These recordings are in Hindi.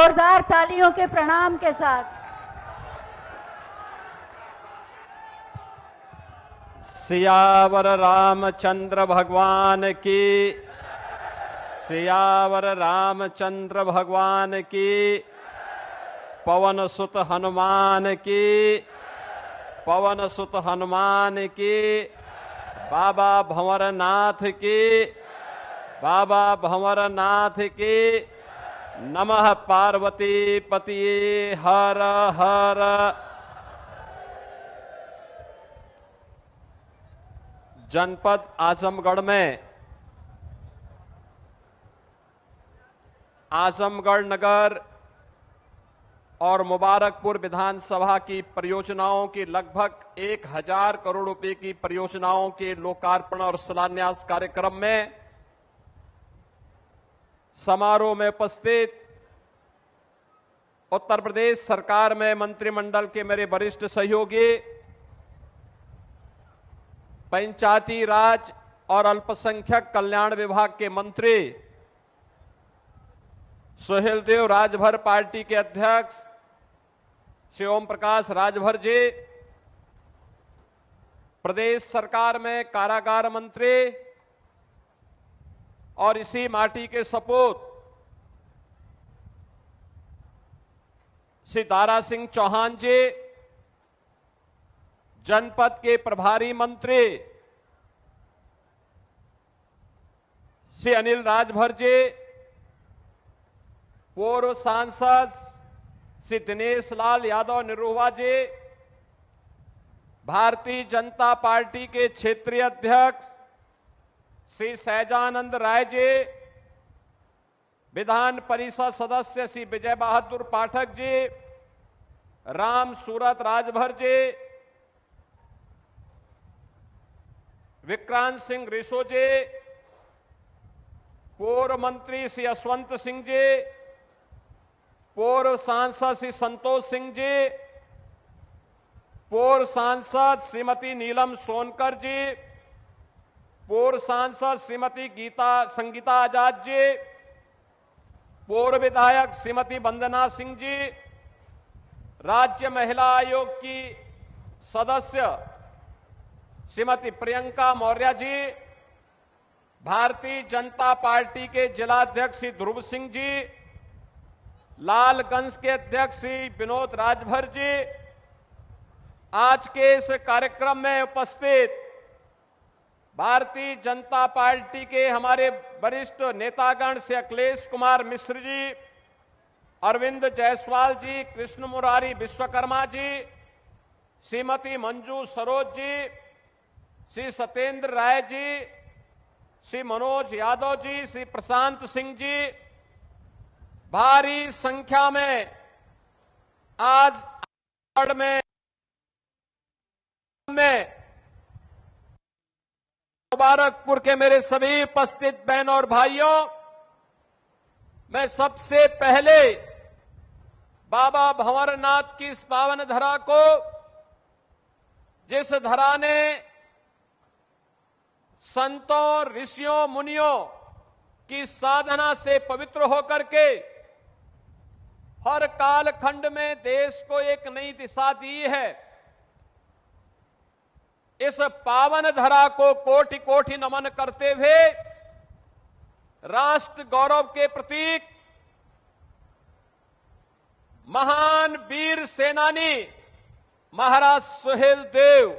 जोरदार तालियों के प्रणाम के साथ। सियावर रामचंद्र भगवान की, सियावर रामचंद्र भगवान की, पवन सुत हनुमान की, पवन सुत हनुमान की, बाबा भंवरनाथ की, बाबा भंवरनाथ की। नमः पार्वती पतिये हर हर। जनपद आजमगढ़ में आजमगढ़ नगर और मुबारकपुर विधानसभा की परियोजनाओं की लगभग 1000 करोड़ रुपए की परियोजनाओं के लोकार्पण और शिलान्यास कार्यक्रम में समारोह में उपस्थित उत्तर प्रदेश सरकार में मंत्रिमंडल के मेरे वरिष्ठ सहयोगी, पंचायती राज और अल्पसंख्यक कल्याण विभाग के मंत्री सुहेलदेव राजभर पार्टी के अध्यक्ष श्री ओम प्रकाश राजभर जी, प्रदेश सरकार में कारागार मंत्री और इसी माटी के सपूत श्री दारा सिंह चौहान जी, जनपद के प्रभारी मंत्री श्री अनिल राजभर जी, पूर्व सांसद श्री दिनेश लाल यादव निरुवा जी, भारतीय जनता पार्टी के क्षेत्रीय अध्यक्ष श्री सहजानंद राय जी, विधान परिषद सदस्य श्री विजय बहादुर पाठक जी, राम सूरत राजभर जी, विक्रांत सिंह रिसो जी, पूर्व मंत्री श्री यशवंत सिंह जी, पूर्व सांसद श्री संतोष सिंह जी, पूर्व सांसद श्रीमती नीलम सोनकर जी, पूर्व सांसद श्रीमती संगीता आजाद जी, पूर्व विधायक श्रीमती वंदना सिंह जी, राज्य महिला आयोग की सदस्य श्रीमती प्रियंका मौर्य जी, भारतीय जनता पार्टी के जिलाध्यक्ष श्री ध्रुव सिंह जी, लालगंज के अध्यक्ष श्री विनोद राजभर जी, आज के इस कार्यक्रम में उपस्थित भारतीय जनता पार्टी के हमारे वरिष्ठ नेतागण से अखिलेश कुमार मिश्र जी, अरविंद जायसवाल जी, कृष्ण मुरारी विश्वकर्मा जी, श्रीमती मंजू सरोज जी, श्री सत्येंद्र राय जी, श्री मनोज यादव जी, श्री प्रशांत सिंह जी, भारी संख्या में आज में मुबारकपुर के मेरे सभी उपस्थित बहनों और भाइयों, मैं सबसे पहले बाबा भंवरनाथ की इस पावन धरा को, जिस धरा ने संतों ऋषियों मुनियों की साधना से पवित्र होकर के हर कालखंड में देश को एक नई दिशा दी है, इस पावन धरा को कोटि कोटि नमन करते हुए राष्ट्र गौरव के प्रतीक महान वीर सेनानी महाराज सुहेलदेव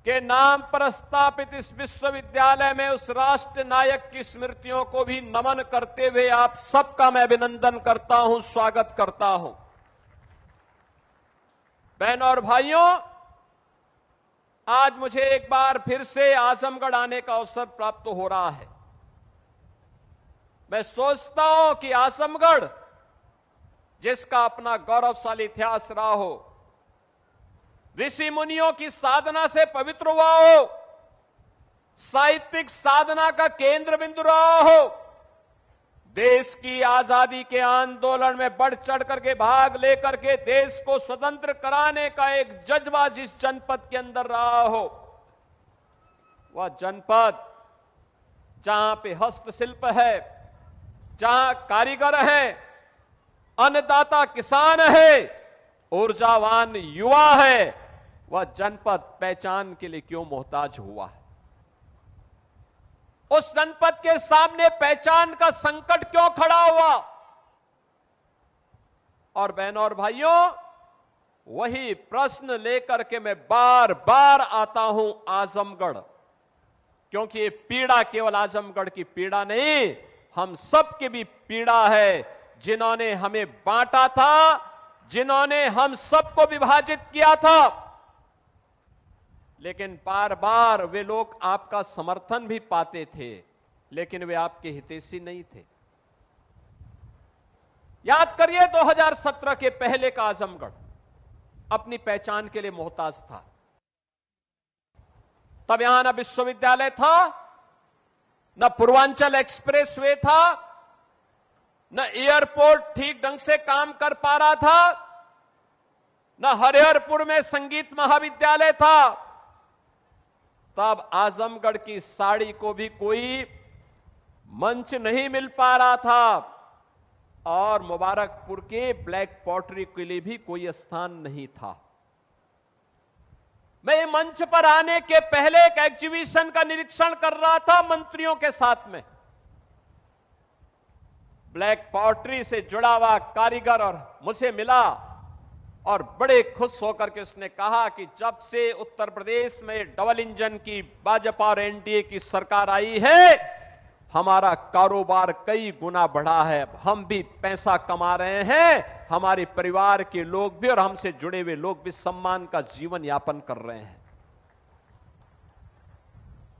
के नाम पर स्थापित इस विश्वविद्यालय में उस राष्ट्र नायक की स्मृतियों को भी नमन करते हुए आप सबका मैं अभिनंदन करता हूं, स्वागत करता हूं। बहनों और भाइयों, आज मुझे एक बार फिर से आजमगढ़ आने का अवसर प्राप्त हो रहा है। मैं सोचता हूं कि आजमगढ़, जिसका अपना गौरवशाली इतिहास रहा हो, ऋषि मुनियों की साधना से पवित्र हुआ हो, साहित्यिक साधना का केंद्र बिंदु रहा हो, देश की आजादी के आंदोलन में बढ़ चढ़ करके भाग लेकर के देश को स्वतंत्र कराने का एक जज्बा जिस जनपद के अंदर रहा हो, वह जनपद जहां पे हस्तशिल्प है, जहां कारीगर है, अन्नदाता किसान है, ऊर्जावान युवा है, वह जनपद पहचान के लिए क्यों मोहताज हुआ है? उस जनपद के सामने पहचान का संकट क्यों खड़ा हुआ? और बहनों और भाइयों, वही प्रश्न लेकर के मैं बार बार आता हूं आजमगढ़, क्योंकि ये पीड़ा केवल आजमगढ़ की पीड़ा नहीं, हम सब की भी पीड़ा है। जिन्होंने हमें बांटा था, जिन्होंने हम सबको विभाजित किया था, लेकिन बार बार वे लोग आपका समर्थन भी पाते थे, लेकिन वे आपके हितैषी नहीं थे। याद करिए 2017 के पहले का आजमगढ़ अपनी पहचान के लिए मोहताज था। तब यहां न विश्वविद्यालय था, न पूर्वांचल एक्सप्रेसवे था, न एयरपोर्ट ठीक ढंग से काम कर पा रहा था, न हरिहरपुर में संगीत महाविद्यालय था। तब आजमगढ़ की साड़ी को भी कोई मंच नहीं मिल पा रहा था, और मुबारकपुर के ब्लैक पॉटरी के लिए भी कोई स्थान नहीं था। मैं मंच पर आने के पहले एक एग्जीबिशन का निरीक्षण कर रहा था मंत्रियों के साथ में। ब्लैक पॉटरी से जुड़ा हुआ कारीगर और मुझे मिला, और बड़े खुश होकर के उसने कहा कि जब से उत्तर प्रदेश में डबल इंजन की भाजपा और एनडीए की सरकार आई है, हमारा कारोबार कई गुना बढ़ा है, हम भी पैसा कमा रहे हैं, हमारे परिवार के लोग भी और हमसे जुड़े हुए लोग भी सम्मान का जीवन यापन कर रहे हैं।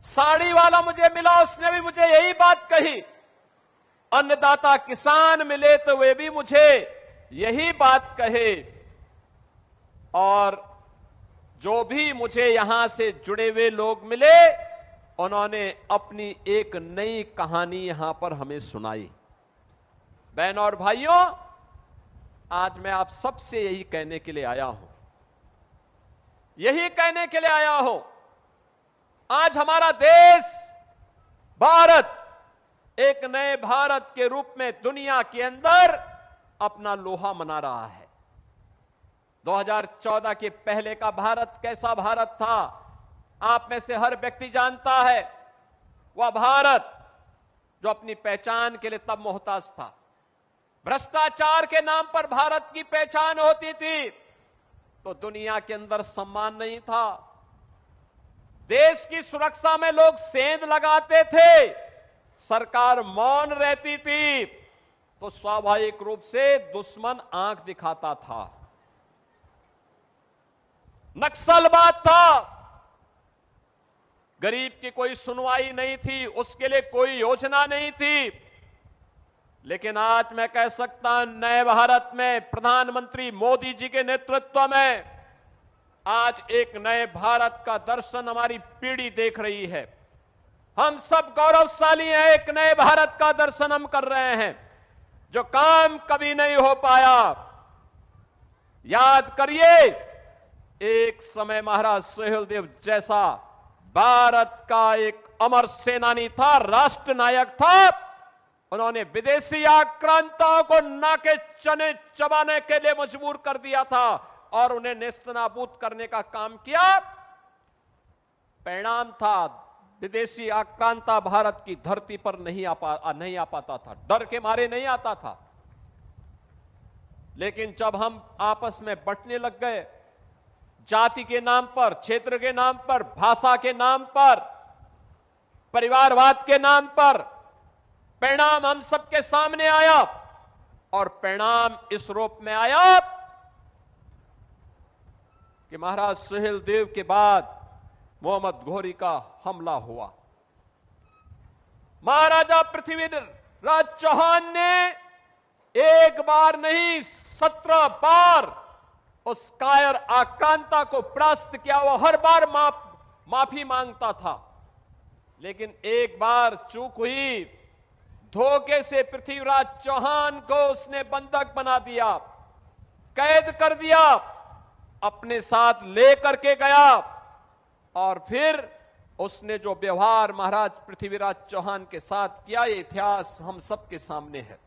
साड़ी वाला मुझे मिला, उसने भी मुझे यही बात कही। अन्नदाता किसान मिले तो वे भी मुझे यही बात कहे, और जो भी मुझे यहां से जुड़े हुए लोग मिले, उन्होंने अपनी एक नई कहानी यहां पर हमें सुनाई। बहनों और भाइयों, आज मैं आप सबसे यही कहने के लिए आया हूं, यही कहने के लिए आया हूं, आज हमारा देश भारत एक नए भारत के रूप में दुनिया के अंदर अपना लोहा मना रहा है। 2014 के पहले का भारत कैसा भारत था, आप में से हर व्यक्ति जानता है। वह भारत जो अपनी पहचान के लिए तब मोहताज था। भ्रष्टाचार के नाम पर भारत की पहचान होती थी तो दुनिया के अंदर सम्मान नहीं था। देश की सुरक्षा में लोग सेंध लगाते थे, सरकार मौन रहती थी तो स्वाभाविक रूप से दुश्मन आंख दिखाता था। नक्सलवाद था, गरीब की कोई सुनवाई नहीं थी, उसके लिए कोई योजना नहीं थी। लेकिन आज मैं कह सकता हूं, नए भारत में प्रधानमंत्री मोदी जी के नेतृत्व में आज एक नए भारत का दर्शन हमारी पीढ़ी देख रही है। हम सब गौरवशाली हैं, एक नए भारत का दर्शन हम कर रहे हैं जो काम कभी नहीं हो पाया। याद करिए, एक समय महाराज सुहेलदेव जैसा भारत का एक अमर सेनानी था, राष्ट्र नायक था। उन्होंने विदेशी आक्रांताओं को नाके चने चबाने के लिए मजबूर कर दिया था और उन्हें नेस्तनाबूद करने का काम किया। परिणाम था, विदेशी आक्रांता भारत की धरती पर नहीं आ पाता था, डर के मारे नहीं आता था। लेकिन जब हम आपस में बंटने लग गए, जाति के नाम पर, क्षेत्र के नाम पर, भाषा के नाम पर, परिवारवाद के नाम पर, परिणाम हम सबके सामने आया। और परिणाम इस रूप में आया कि महाराज सुहेलदेव के बाद मोहम्मद घोरी का हमला हुआ। महाराजा पृथ्वीराज चौहान ने एक बार नहीं 17 बार उस कायर आक्रांता को परास्त किया। वो हर बार माफी मांगता था, लेकिन एक बार चूक हुई, धोखे से पृथ्वीराज चौहान को उसने बंधक बना दिया, कैद कर दिया, अपने साथ लेकर के गया और फिर उसने जो व्यवहार महाराज पृथ्वीराज चौहान के साथ किया, ये इतिहास हम सबके सामने है।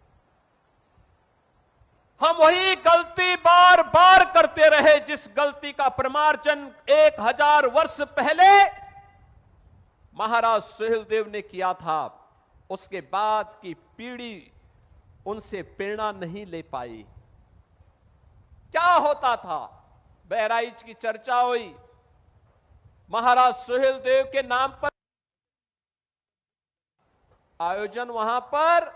हम वही गलती बार बार करते रहे जिस गलती का प्रमार्जन 1000 वर्ष पहले महाराज सुहेलदेव ने किया था। उसके बाद की पीढ़ी उनसे प्रेरणा नहीं ले पाई। क्या होता था? बहराइच की चर्चा हुई, महाराज सुहेलदेव के नाम पर आयोजन वहां पर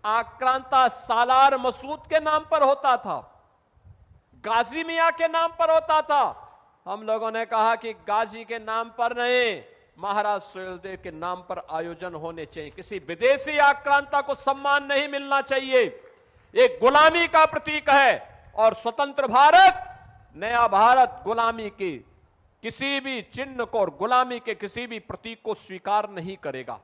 आक्रांता सालार मसूद के नाम पर होता था, गाजी मियां के नाम पर होता था। हम लोगों ने कहा कि गाजी के नाम पर नहीं, महाराज सुहेलदेव के नाम पर आयोजन होने चाहिए। किसी विदेशी आक्रांता को सम्मान नहीं मिलना चाहिए। एक गुलामी का प्रतीक है और स्वतंत्र भारत, नया भारत गुलामी के किसी भी चिन्ह को और गुलामी के किसी भी प्रतीक को स्वीकार नहीं करेगा।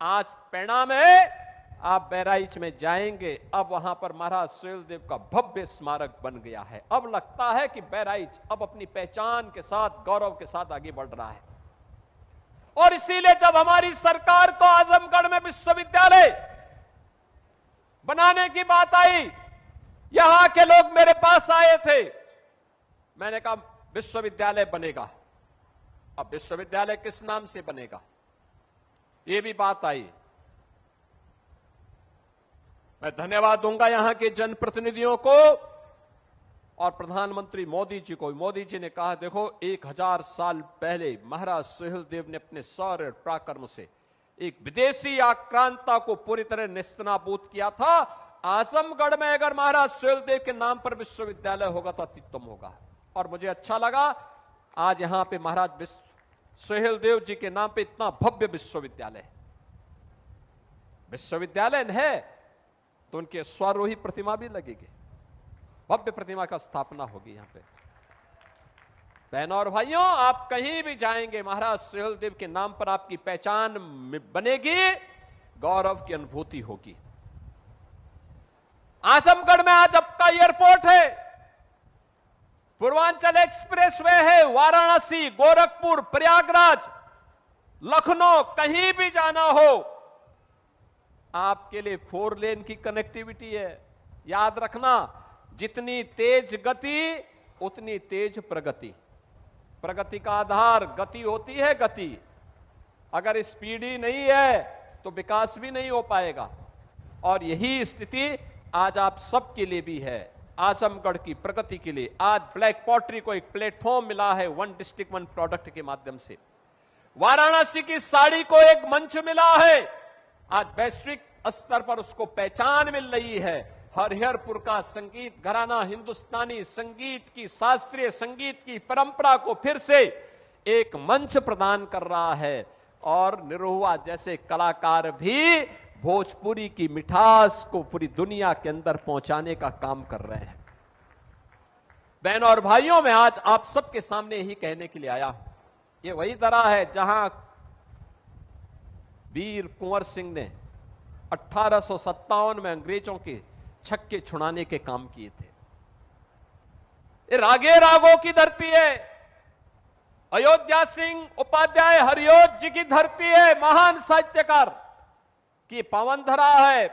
आज परिणाम है, आप बहराइच में जाएंगे, अब वहां पर महाराज सुहेलदेव का भव्य स्मारक बन गया है। अब लगता है कि बहराइच अब अपनी पहचान के साथ, गौरव के साथ आगे बढ़ रहा है। और इसीलिए जब हमारी सरकार को आजमगढ़ में विश्वविद्यालय बनाने की बात आई, यहां के लोग मेरे पास आए थे। मैंने कहा विश्वविद्यालय बनेगा। अब विश्वविद्यालय किस नाम से बनेगा, यह भी बात आई। मैं धन्यवाद दूंगा यहां के जनप्रतिनिधियों को और प्रधानमंत्री मोदी जी को। मोदी जी ने कहा, देखो 1000 साल पहले महाराज सुहेलदेव ने अपने शौर्य पराक्रम से एक विदेशी आक्रांता को पूरी तरह नेस्तनाबूद किया था। आजमगढ़ में अगर महाराज सुहेलदेव के नाम पर विश्वविद्यालय होगा तो अत्युत्तम होगा। और मुझे अच्छा लगा आज यहां पे महाराज सुहेलदेव जी के नाम पे इतना भव्य विश्वविद्यालय है तो उनके स्वारोही प्रतिमा भी लगेगी, भव्य प्रतिमा का स्थापना होगी यहां पे। बहनों और भाइयों, आप कहीं भी जाएंगे, महाराज सुहेलदेव के नाम पर आपकी पहचान बनेगी, गौरव की अनुभूति होगी। आजमगढ़ में आज आपका एयरपोर्ट है, पूर्वांचल एक्सप्रेसवे है, वाराणसी, गोरखपुर, प्रयागराज, लखनऊ, कहीं भी जाना हो आपके लिए 4 लेन की कनेक्टिविटी है। याद रखना, जितनी तेज गति उतनी तेज प्रगति। प्रगति का आधार गति होती है। गति अगर स्पीड ही नहीं है तो विकास भी नहीं हो पाएगा। और यही स्थिति आज आप सबके लिए भी है। आजमगढ़ की प्रगति के लिए आज ब्लैक पॉटरी को एक प्लेटफॉर्म मिला है, 1 डिस्ट्रिक्ट 1 प्रोडक्ट के माध्यम से। वाराणसी की साड़ी को एक मंच मिला है, आज वैश्विक स्तर पर उसको पहचान मिल रही है। हरिहरपुर का संगीत घराना हिंदुस्तानी संगीत की, शास्त्रीय संगीत की परंपरा को फिर से एक मंच प्रदान कर रहा है। और निरहुआ जैसे कलाकार भी भोजपुरी की मिठास को पूरी दुनिया के अंदर पहुंचाने का काम कर रहे हैं। बहनों और भाइयों, मैं आज आप सबके सामने यही कहने के लिए आया हूं, ये वही तरह है जहां वीर कुंवर सिंह ने 1857 में अंग्रेजों के छक्के छुड़ाने के काम किए थे। ये रागे रागों की धरती है, अयोध्या सिंह उपाध्याय हरिओज जी की धरती है, महान साहित्यकार की पावन धरा है।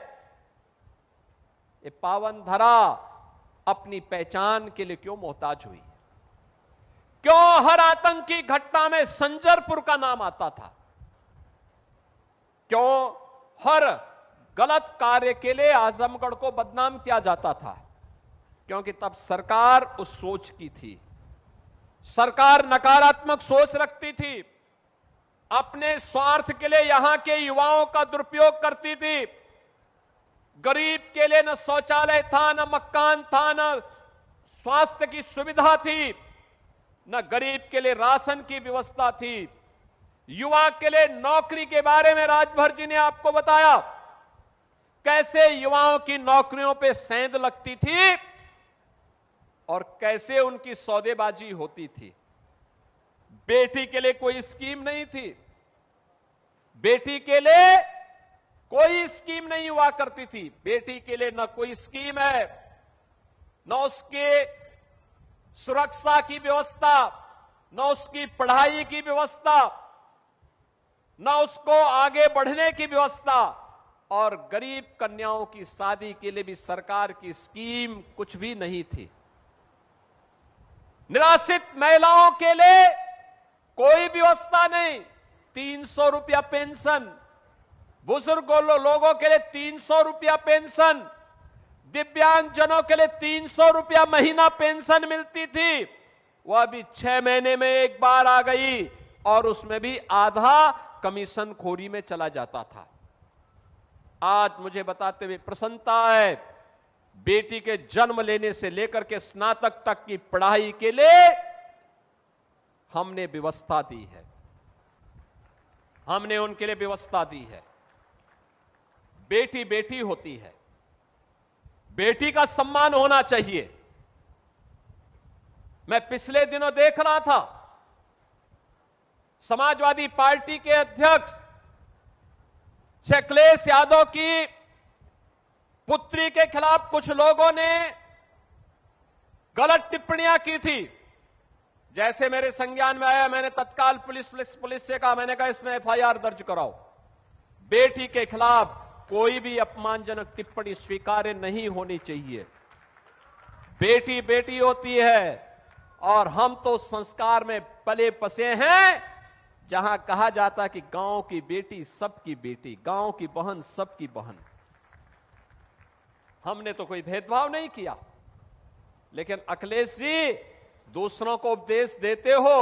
ये पावन धरा अपनी पहचान के लिए क्यों मोहताज हुई? क्यों हर आतंकी घटना में संजरपुर का नाम आता था? क्यों हर गलत कार्य के लिए आजमगढ़ को बदनाम किया जाता था? क्योंकि तब सरकार उस सोच की थी, सरकार नकारात्मक सोच रखती थी, अपने स्वार्थ के लिए यहां के युवाओं का दुरुपयोग करती थी। गरीब के लिए न शौचालय था, न मकान था, न स्वास्थ्य की सुविधा थी, न गरीब के लिए राशन की व्यवस्था थी। युवा के लिए नौकरी के बारे में राजभर जी ने आपको बताया, कैसे युवाओं की नौकरियों पे सेंध लगती थी और कैसे उनकी सौदेबाजी होती थी। बेटी के लिए कोई स्कीम नहीं थी, बेटी के लिए कोई स्कीम नहीं हुआ करती थी। बेटी के लिए न कोई स्कीम है, न उसके सुरक्षा की व्यवस्था, न उसकी पढ़ाई की व्यवस्था, न उसको आगे बढ़ने की व्यवस्था, और गरीब कन्याओं की शादी के लिए भी सरकार की स्कीम कुछ भी नहीं थी। निराश्रित महिलाओं के लिए कोई व्यवस्था नहीं, 300 रुपया पेंशन, बुजुर्ग लोगों के लिए 300 रुपया पेंशन, दिव्यांगजनों के लिए 300 रुपया महीना पेंशन मिलती थी, वह भी 6 महीने में एक बार आ गई, और उसमें भी आधा कमीशन खोरी में चला जाता था। आज मुझे बताते हुए प्रसन्नता है, बेटी के जन्म लेने से लेकर के स्नातक तक की पढ़ाई के लिए हमने व्यवस्था दी है, हमने उनके लिए व्यवस्था दी है। बेटी बेटी होती है, बेटी का सम्मान होना चाहिए। मैं पिछले दिनों देख रहा था, समाजवादी पार्टी के अध्यक्ष श्री अखिलेश यादव की पुत्री के खिलाफ कुछ लोगों ने गलत टिप्पणियां की थी। जैसे मेरे संज्ञान में आया, मैंने तत्काल पुलिस से कहा, मैंने कहा इसमें एफआईआर दर्ज कराओ। बेटी के खिलाफ कोई भी अपमानजनक टिप्पणी स्वीकार्य नहीं होनी चाहिए। बेटी बेटी होती है, और हम तो संस्कार में पले बसे हैं, जहां कहा जाता है कि गांव की बेटी सबकी बेटी, गांव की बहन सबकी बहन। हमने तो कोई भेदभाव नहीं किया, लेकिन अखिलेश जी दूसरों को उपदेश देते हो,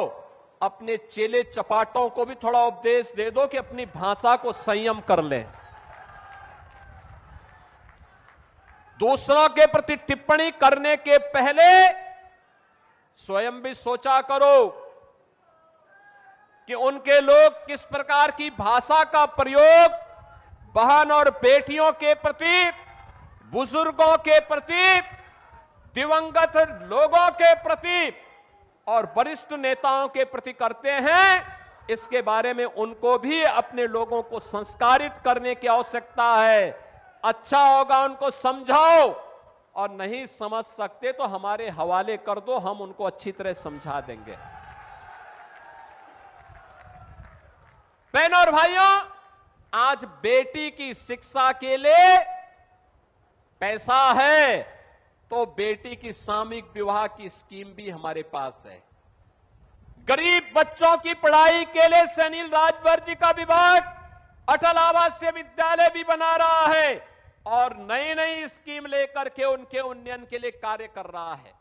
अपने चेले चपाटों को भी थोड़ा उपदेश दे दो कि अपनी भाषा को संयम कर लें। दूसरों के प्रति टिप्पणी करने के पहले स्वयं भी सोचा करो कि उनके लोग किस प्रकार की भाषा का प्रयोग बहन और बेटियों के प्रति, बुजुर्गों के प्रति, दिवंगत लोगों के प्रति और वरिष्ठ नेताओं के प्रति करते हैं। इसके बारे में उनको भी अपने लोगों को संस्कारित करने की आवश्यकता है। अच्छा होगा उनको समझाओ, और नहीं समझ सकते तो हमारे हवाले कर दो, हम उनको अच्छी तरह समझा देंगे। बहनों और भाइयों, आज बेटी की शिक्षा के लिए पैसा है, तो बेटी की सामूहिक विवाह की स्कीम भी हमारे पास है। गरीब बच्चों की पढ़ाई के लिए सुनील राजभर जी का विभाग अटल आवासीय विद्यालय भी बना रहा है, और नई नई स्कीम लेकर के उनके उन्नयन के लिए कार्य कर रहा है।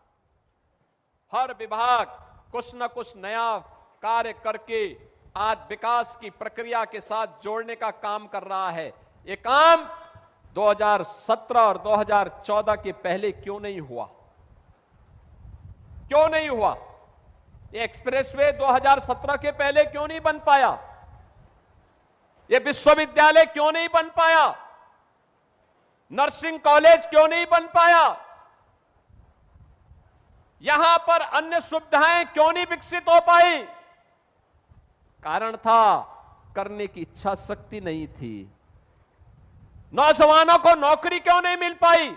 हर विभाग कुछ न कुछ नया कार्य करके आज विकास की प्रक्रिया के साथ जोड़ने का काम कर रहा है। ये काम 2017 और 2014 के पहले क्यों नहीं हुआ? क्यों नहीं हुआ? ये एक्सप्रेसवे 2017 के पहले क्यों नहीं बन पाया? ये विश्वविद्यालय क्यों नहीं बन पाया? नर्सिंग कॉलेज क्यों नहीं बन पाया? यहां पर अन्य सुविधाएं क्यों नहीं विकसित हो पाई? कारण था, करने की इच्छा शक्ति नहीं थी। नौजवानों को नौकरी क्यों नहीं मिल पाई?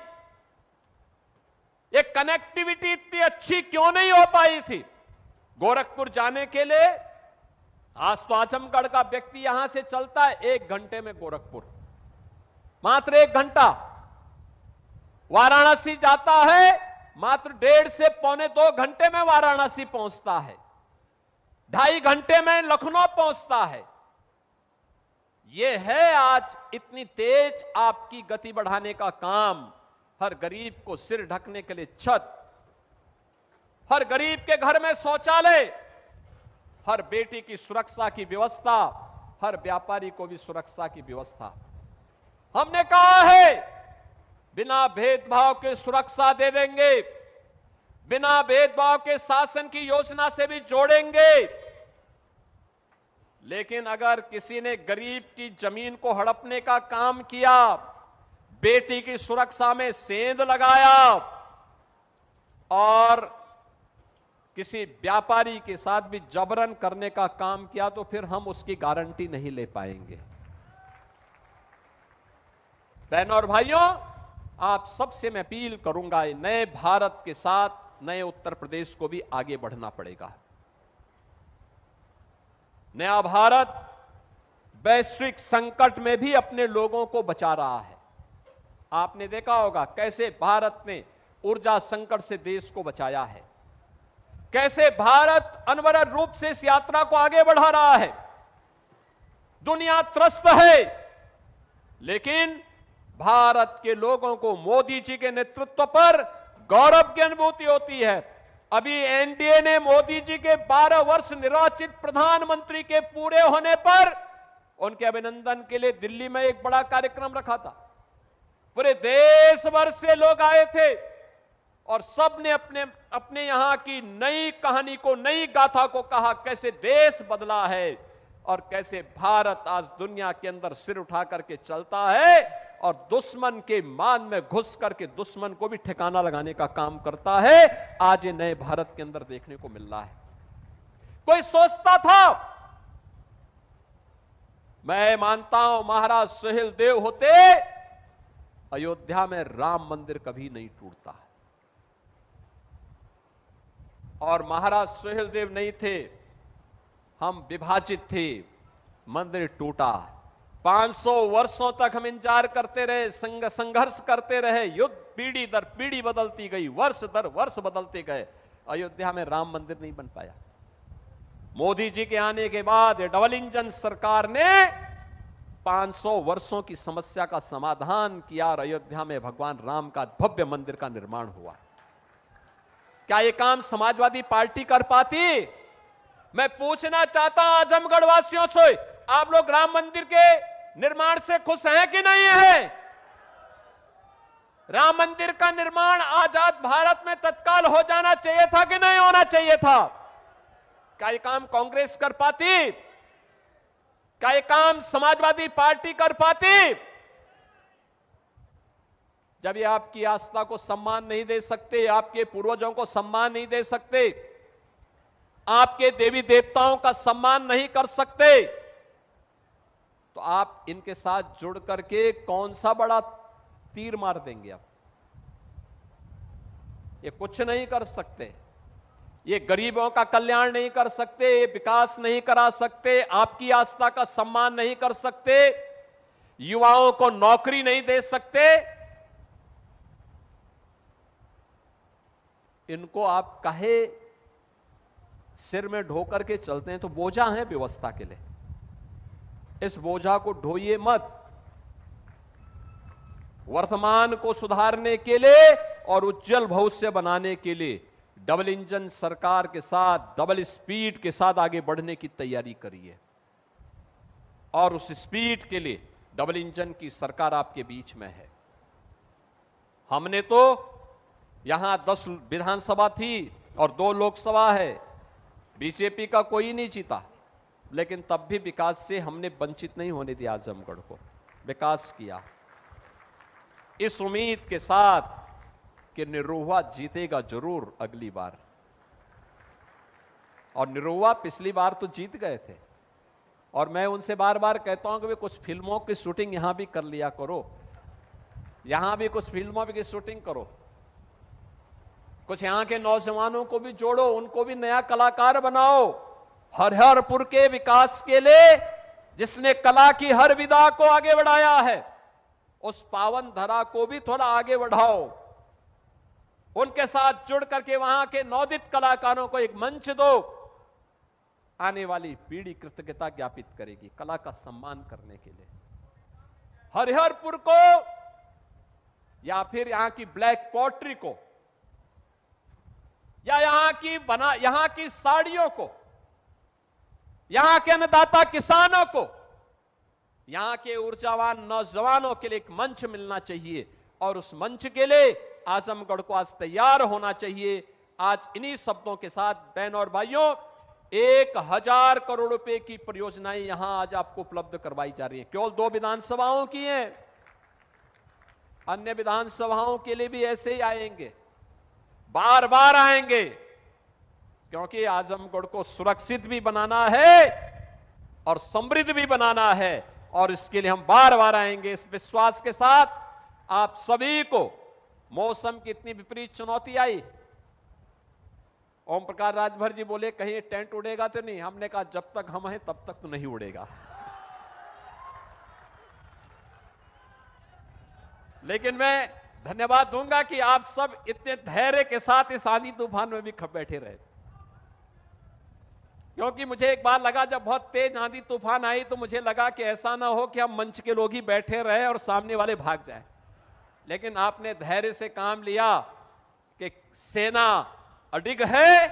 ये कनेक्टिविटी इतनी अच्छी क्यों नहीं हो पाई थी? गोरखपुर जाने के लिए आज तो आजमगढ़ का व्यक्ति यहां से चलता है 1 घंटे में गोरखपुर, मात्र 1 घंटा। वाराणसी जाता है मात्र 1.5 से पौने 2 घंटे में वाराणसी पहुंचता है, 2.5 घंटे में लखनऊ पहुंचता है। यह है आज इतनी तेज आपकी गति बढ़ाने का काम। हर गरीब को सिर ढकने के लिए छत, हर गरीब के घर में शौचालय, हर बेटी की सुरक्षा की व्यवस्था, हर व्यापारी को भी सुरक्षा की व्यवस्था। हमने कहा है बिना भेदभाव के सुरक्षा दे देंगे, बिना भेदभाव के शासन की योजना से भी जोड़ेंगे। लेकिन अगर किसी ने गरीब की जमीन को हड़पने का काम किया, बेटी की सुरक्षा में सेंध लगाया और किसी व्यापारी के साथ भी जबरन करने का काम किया, तो फिर हम उसकी गारंटी नहीं ले पाएंगे। बहनों और भाइयों, आप सबसे मैं अपील करूंगा, नए भारत के साथ नए उत्तर प्रदेश को भी आगे बढ़ना पड़ेगा। नया भारत वैश्विक संकट में भी अपने लोगों को बचा रहा है। आपने देखा होगा कैसे भारत ने ऊर्जा संकट से देश को बचाया है, कैसे भारत अनवरत रूप से इस यात्रा को आगे बढ़ा रहा है। दुनिया त्रस्त है, लेकिन भारत के लोगों को मोदी जी के नेतृत्व पर गौरव की अनुभूति होती है। अभी एनडीए ने मोदी जी के 12 वर्ष निर्वाचित प्रधानमंत्री के पूरे होने पर उनके अभिनंदन के लिए दिल्ली में एक बड़ा कार्यक्रम रखा था। पूरे देश भर से लोग आए थे और सबने अपने अपने यहां की नई कहानी को, नई गाथा को कहा, कैसे देश बदला है और कैसे भारत आज दुनिया के अंदर सिर उठा करके चलता है और दुश्मन के मान में घुस करके दुश्मन को भी ठिकाना लगाने का काम करता है। आज ये नए भारत के अंदर देखने को मिल रहा है। कोई सोचता था, मैं मानता हूं महाराज सुहेलदेव होते, अयोध्या में राम मंदिर कभी नहीं टूटता। और महाराज सुहेलदेव नहीं थे, हम विभाजित थे, मंदिर टूटा। 500 वर्षों तक हम इंतजार करते रहे, संघर्ष करते रहे, युद्ध पीढ़ी दर पीढ़ी बदलती गई, वर्ष दर वर्ष बदलते गए, अयोध्या में राम मंदिर नहीं बन पाया। मोदी जी के आने के बाद डबल इंजन सरकार ने 500 वर्षों की समस्या का समाधान किया और अयोध्या में भगवान राम का भव्य मंदिर का निर्माण हुआ। क्या यह काम समाजवादी पार्टी कर पाती? मैं पूछना चाहता हूं आजमगढ़ वासियों से, आप लोग राम मंदिर के निर्माण से खुश हैं कि नहीं है? राम मंदिर का निर्माण आजाद भारत में तत्काल हो जाना चाहिए था कि नहीं होना चाहिए था? क्या यह काम कांग्रेस कर पाती? क्या यह काम समाजवादी पार्टी कर पाती? जब ये आपकी आस्था को सम्मान नहीं दे सकते, आपके पूर्वजों को सम्मान नहीं दे सकते, आपके देवी देवताओं का सम्मान नहीं कर सकते, तो आप इनके साथ जुड़ करके कौन सा बड़ा तीर मार देंगे? आप ये कुछ नहीं कर सकते, ये गरीबों का कल्याण नहीं कर सकते, ये विकास नहीं करा सकते, आपकी आस्था का सम्मान नहीं कर सकते, युवाओं को नौकरी नहीं दे सकते। इनको आप कहे सिर में ढो करके चलते हैं तो बोझा है व्यवस्था के लिए। इस बोझा को ढोइए मत। वर्तमान को सुधारने के लिए और उज्जवल भविष्य बनाने के लिए डबल इंजन सरकार के साथ, डबल स्पीड के साथ आगे बढ़ने की तैयारी करिए। और उस स्पीड के लिए डबल इंजन की सरकार आपके बीच में है। हमने तो यहां 10 विधानसभा थी और 2 लोकसभा है, बीजेपी का कोई नहीं जीता, लेकिन तब भी विकास से हमने वंचित नहीं होने दिया। आजमगढ़ को विकास किया इस उम्मीद के साथ कि निरुआ जीतेगा जरूर अगली बार। और निरुआ पिछली बार तो जीत गए थे। और मैं उनसे बार बार कहता हूं कि वे कुछ फिल्मों की शूटिंग यहां भी कर लिया करो, यहां भी कुछ फिल्मों की शूटिंग करो, कुछ यहां के नौजवानों को भी जोड़ो, उनको भी नया कलाकार बनाओ। हरिहरपुर के विकास के लिए जिसने कला की हर विधा को आगे बढ़ाया है, उस पावन धरा को भी थोड़ा आगे बढ़ाओ। उनके साथ जुड़ करके वहां के नवोदित कलाकारों को एक मंच दो। आने वाली पीढ़ी कृतज्ञता ज्ञापित करेगी कला का सम्मान करने के लिए। हरिहरपुर को या फिर यहां की ब्लैक पॉटरी को या यहां की साड़ियों को, यहां के अन्नदाता किसानों को, यहां के ऊर्जावान नौजवानों के लिए एक मंच मिलना चाहिए। और उस मंच के लिए आजमगढ़ को आज तैयार होना चाहिए। आज इन्हीं शब्दों के साथ बहनों और भाइयों, 1000 करोड़ रुपए की परियोजनाएं यहां आज आपको उपलब्ध करवाई जा रही हैं। केवल 2 विधानसभाओं की हैं, अन्य विधानसभाओं के लिए भी ऐसे ही आएंगे, बार बार आएंगे, क्योंकि आजमगढ़ को सुरक्षित भी बनाना है और समृद्ध भी बनाना है। और इसके लिए हम बार बार आएंगे इस विश्वास के साथ। आप सभी को मौसम की इतनी विपरीत चुनौती आई, ओम प्रकाश राजभर जी बोले कहीं टेंट उड़ेगा तो नहीं, हमने कहा जब तक हम हैं तब तक तो नहीं उड़ेगा। लेकिन मैं धन्यवाद दूंगा कि आप सब इतने धैर्य के साथ इस आंधी तूफान में भी बैठे रहे, क्योंकि मुझे एक बार लगा जब बहुत तेज आंधी तूफान आई तो मुझे लगा कि ऐसा ना हो कि हम मंच के लोग ही बैठे रहे और सामने वाले भाग जाएं। लेकिन आपने धैर्य से काम लिया कि सेना अडिग है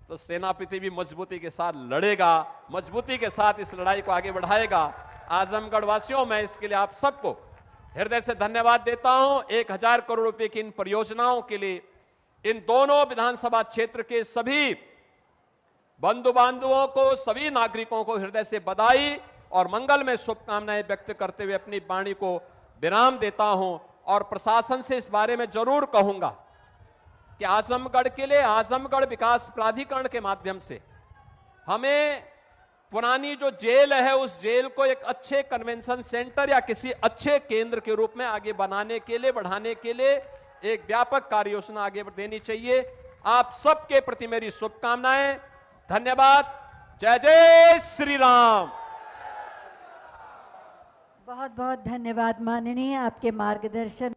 तो सेनापति भी मजबूती के साथ लड़ेगा, मजबूती के साथ इस लड़ाई को आगे बढ़ाएगा। आजमगढ़ वासियों, मैं इसके लिए आप सबको हृदय से धन्यवाद देता हूं। 1000 करोड़ रुपए की इन परियोजनाओं के लिए इन दोनों विधानसभा क्षेत्र के सभी बंधु बांधवों को, सभी नागरिकों को हृदय से बधाई और मंगल में शुभकामनाएं व्यक्त करते हुए अपनी वाणी को विराम देता हूं। और प्रशासन से इस बारे में जरूर कहूंगा कि आजमगढ़ के लिए आजमगढ़ विकास प्राधिकरण के माध्यम से हमें पुरानी जो जेल है उस जेल को एक अच्छे कन्वेंशन सेंटर या किसी अच्छे केंद्र के रूप में आगे बनाने के लिए, बढ़ाने के लिए एक व्यापक कार्य योजना आगे देनी चाहिए। आप सबके प्रति मेरी शुभकामनाएं, धन्यवाद। जय जय श्री राम। बहुत बहुत धन्यवाद माननीय, आपके मार्गदर्शन